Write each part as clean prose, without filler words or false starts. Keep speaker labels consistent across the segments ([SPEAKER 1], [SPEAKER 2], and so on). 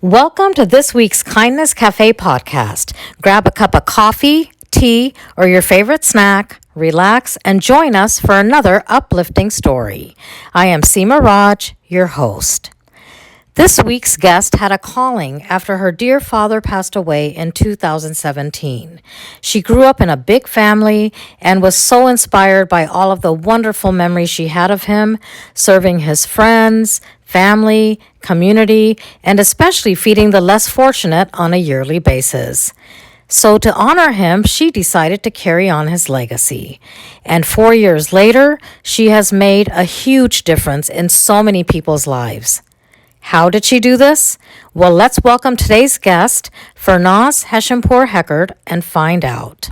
[SPEAKER 1] Welcome to this week's Kindness Cafe podcast. Grab a cup of coffee, tea, or your favorite snack, relax, and join us for another uplifting story. I am Seema Raj, your host. This week's guest had a calling after her dear father passed away in 2017. She grew up in a big family and was so inspired by all of the wonderful memories she had of him, serving his friends, family, community, and especially feeding the less fortunate on a yearly basis. So, to honor him, she decided to carry on his legacy. And 4 years later, she has made a huge difference in so many people's lives. How did she do this? Well, let's welcome today's guest, Hashempour-Heckert, and find out.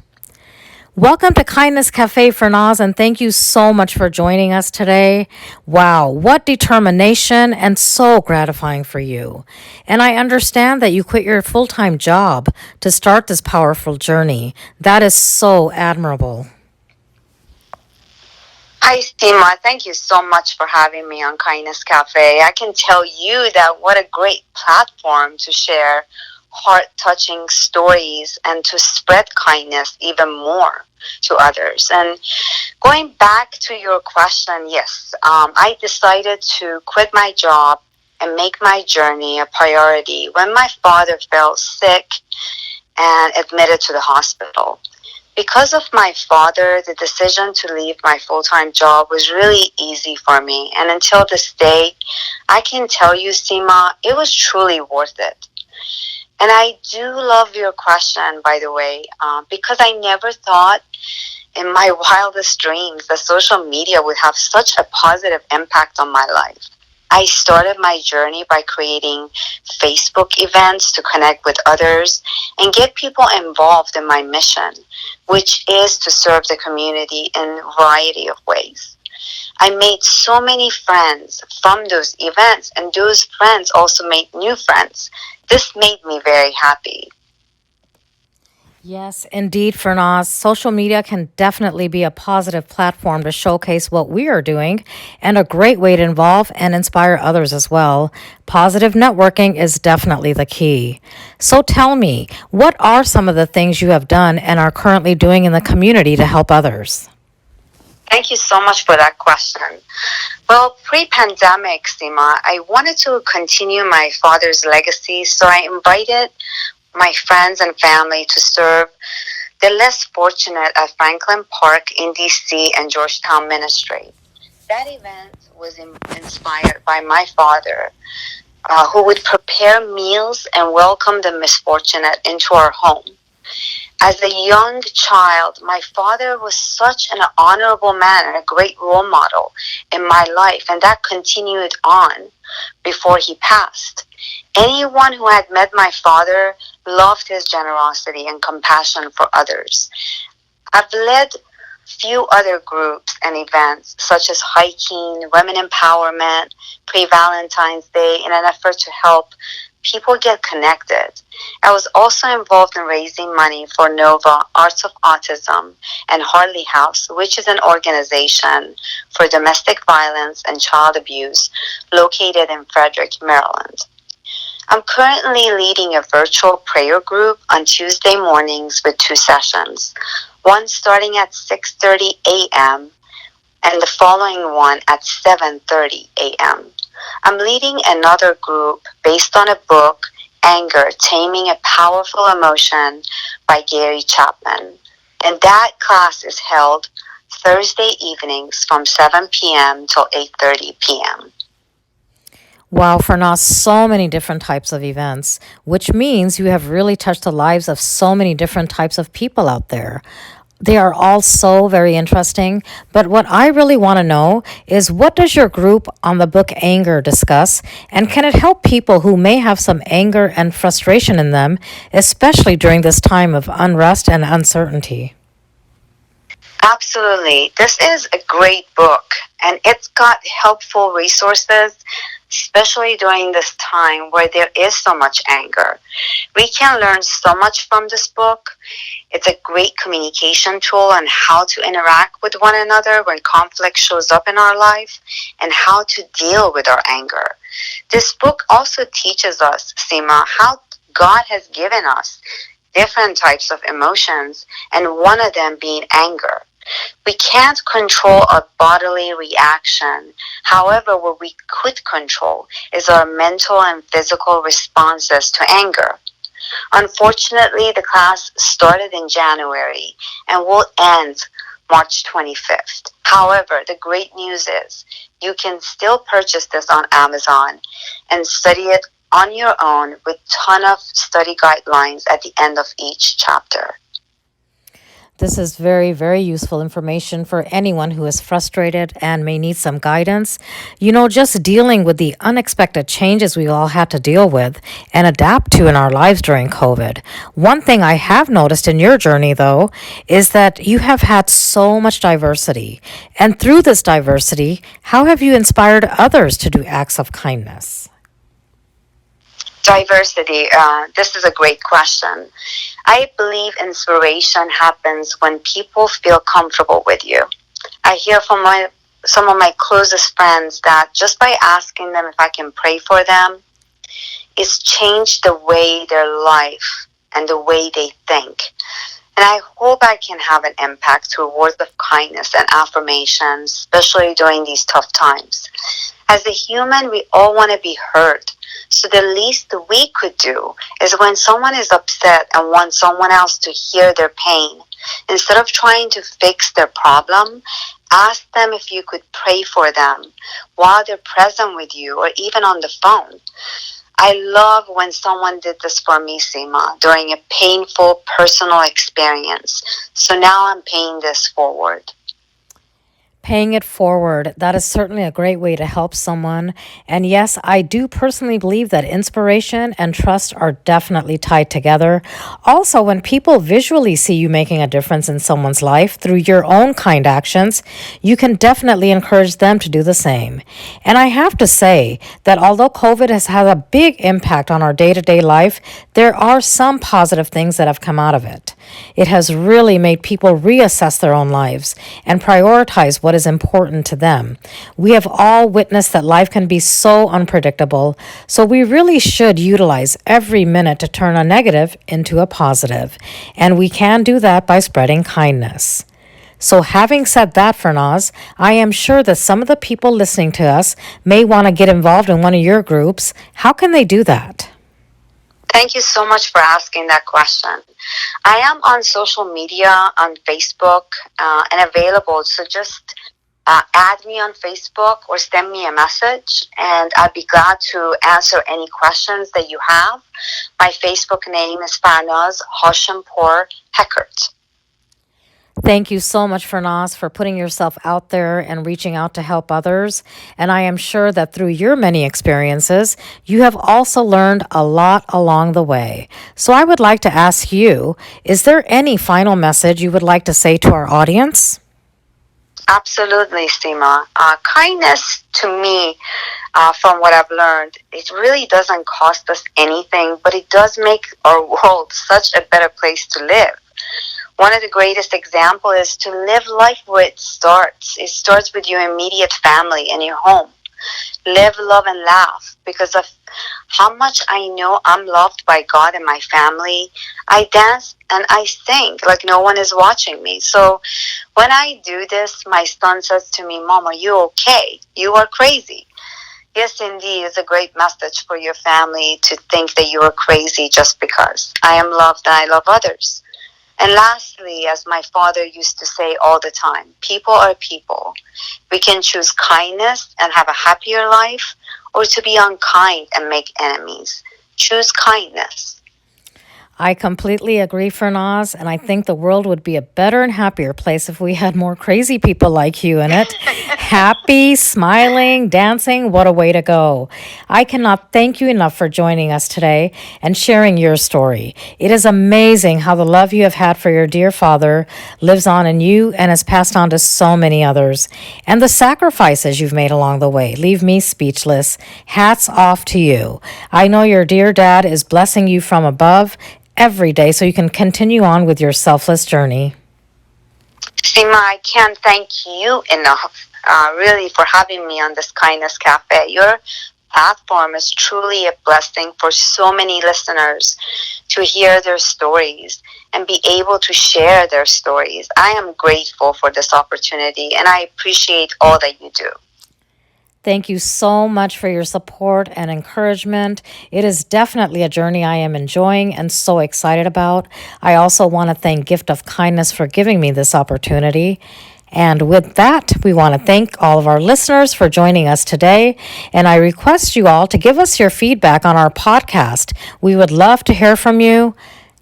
[SPEAKER 1] Welcome to Kindness Cafe, Fernaz, and thank you so much for joining us today. Wow, what determination, and so gratifying for you. And I understand that you quit your full-time job to start this powerful journey. That is so admirable.
[SPEAKER 2] Hi, Seema. Thank you so much for having me on Kindness Cafe. I can tell you that what a great platform to share heart-touching stories and to spread kindness even more to others. And going back to your question, yes, I decided to quit my job and make my journey a priority when my father fell sick and admitted to the hospital. Because of my father, the decision to leave my full-time job was really easy for me. And until this day, I can tell you, Seema, it was truly worth it. And I do love your question, by the way, because I never thought in my wildest dreams that social media would have such a positive impact on my life. I started my journey by creating Facebook events to connect with others and get people involved in my mission, which is to serve the community in a variety of ways. I made so many friends from those events, and those friends also made new friends. This made me very happy.
[SPEAKER 1] Yes, indeed, Fernaz. Social media can definitely be a positive platform to showcase what we are doing and a great way to involve and inspire others as well. Positive networking is definitely the key. So tell me, what are some of the things you have done and are currently doing in the community to help others?
[SPEAKER 2] Thank you so much for that question. Well, pre-pandemic, Seema, I wanted to continue my father's legacy, so I invited my friends and family to serve the less fortunate at Franklin Park in DC and Georgetown Ministry. That event was inspired by my father, who would prepare meals and welcome the misfortunate into our home. As a young child, my father was such an honorable man and a great role model in my life, and that continued on before he passed. Anyone who had met my father loved his generosity and compassion for others. I've led few other groups and events such as hiking, women empowerment, pre-Valentine's Day in an effort to help people get connected. I was also involved in raising money for Nova, Arts of Autism, and Harley House, which is an organization for domestic violence and child abuse located in Frederick, Maryland. I'm currently leading a virtual prayer group on Tuesday mornings with 2 sessions, one starting at 6:30 a.m. and the following one at 7:30 a.m. I'm leading another group based on a book, Anger, Taming a Powerful Emotion by Gary Chapman. And that class is held Thursday evenings from 7 p.m. till 8:30 p.m.
[SPEAKER 1] Wow, Fernaz, so many different types of events, which means you have really touched the lives of so many different types of people out there. They are all so very interesting, but what I really want to know is what does your group on the book Anger discuss, and can it help people who may have some anger and frustration in them, especially during this time of unrest and uncertainty?
[SPEAKER 2] Absolutely. This is a great book, and it's got helpful resources, especially during this time where there is so much anger. We can learn so much from this book. It's a great communication tool on how to interact with one another when conflict shows up in our life and how to deal with our anger. This book also teaches us, Seema, how God has given us different types of emotions, and one of them being anger. We can't control a bodily reaction. However, what we could control is our mental and physical responses to anger. Unfortunately, the class started in January and will end March 25th. However, the great news is you can still purchase this on Amazon and study it on your own with ton of study guidelines at the end of each chapter.
[SPEAKER 1] This is very, very useful information for anyone who is frustrated and may need some guidance. Just dealing with the unexpected changes we all had to deal with and adapt to in our lives during COVID. One thing I have noticed in your journey, though, is that you have had so much diversity. And through this diversity, how have you inspired others to do acts of kindness?
[SPEAKER 2] Diversity, this is a great question. I believe inspiration happens when people feel comfortable with you. I hear from some of my closest friends that just by asking them if I can pray for them, it's changed the way their life and the way they think. And I hope I can have an impact through words of kindness and affirmations, especially during these tough times. As a human, we all want to be heard. So the least we could do is when someone is upset and wants someone else to hear their pain, instead of trying to fix their problem, ask them if you could pray for them while they're present with you or even on the phone. I love when someone did this for me, Seema, during a painful personal experience. So now I'm paying this forward.
[SPEAKER 1] Paying it forward, that is certainly a great way to help someone. And yes, I do personally believe that inspiration and trust are definitely tied together. Also, when people visually see you making a difference in someone's life through your own kind actions, you can definitely encourage them to do the same. And I have to say that although COVID has had a big impact on our day-to-day life, there are some positive things that have come out of it. It has really made people reassess their own lives and prioritize what is important to them. We have all witnessed that life can be so unpredictable, so we really should utilize every minute to turn a negative into a positive. And we can do that by spreading kindness. So having said that, Fernaz, I am sure that some of the people listening to us may want to get involved in one of your groups. How can they do that?
[SPEAKER 2] Thank you so much for asking that question. I am on social media, on Facebook, and available. So just add me on Facebook or send me a message, and I'd be glad to answer any questions that you have. My Facebook name is Fernaz Hashempour-Heckert.
[SPEAKER 1] Thank you so much, Fernaz, for putting yourself out there and reaching out to help others. And I am sure that through your many experiences, you have also learned a lot along the way. So I would like to ask you, is there any final message you would like to say to our audience?
[SPEAKER 2] Absolutely, Seema. Kindness to me, from what I've learned, it really doesn't cost us anything, but it does make our world such a better place to live. One of the greatest examples is to live life where it starts. It starts with your immediate family and your home. Live, love, and laugh. Because of how much I know I'm loved by God and my family, I dance and I sing like no one is watching me. So when I do this, my son says to me, "Mom, are you okay? You are crazy." Yes, indeed, it's a great message for your family to think that you are crazy just because. I am loved and I love others. And lastly, as my father used to say all the time, people are people. We can choose kindness and have a happier life, or to be unkind and make enemies. Choose kindness.
[SPEAKER 1] I completely agree, Fernaz, and I think the world would be a better and happier place if we had more crazy people like you in it. Happy, smiling, dancing, what a way to go. I cannot thank you enough for joining us today and sharing your story. It is amazing how the love you have had for your dear father lives on in you and has passed on to so many others. And the sacrifices you've made along the way leave me speechless. Hats off to you. I know your dear dad is blessing you from above every day so you can continue on with your selfless journey.
[SPEAKER 2] Seema, I can't thank you enough, really, for having me on this Kindness Cafe. You're platform is truly a blessing for so many listeners to hear their stories and be able to share their stories. I am grateful for this opportunity, and I appreciate all that you do.
[SPEAKER 1] Thank you so much for your support and encouragement. It is definitely a journey I am enjoying and so excited about. I also want to thank Gift of Kindness for giving me this opportunity. And with that, we want to thank all of our listeners for joining us today. And I request you all to give us your feedback on our podcast. We would love to hear from you.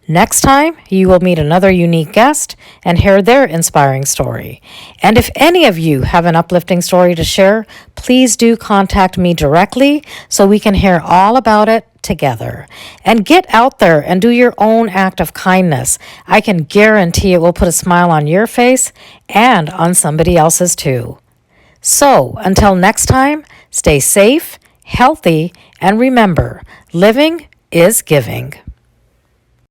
[SPEAKER 1] Next time, you will meet another unique guest and hear their inspiring story. And if any of you have an uplifting story to share, please do contact me directly so we can hear all about it together. And get out there and do your own act of kindness. I can guarantee it will put a smile on your face and on somebody else's too. So, until next time, stay safe, healthy, and remember, living is giving.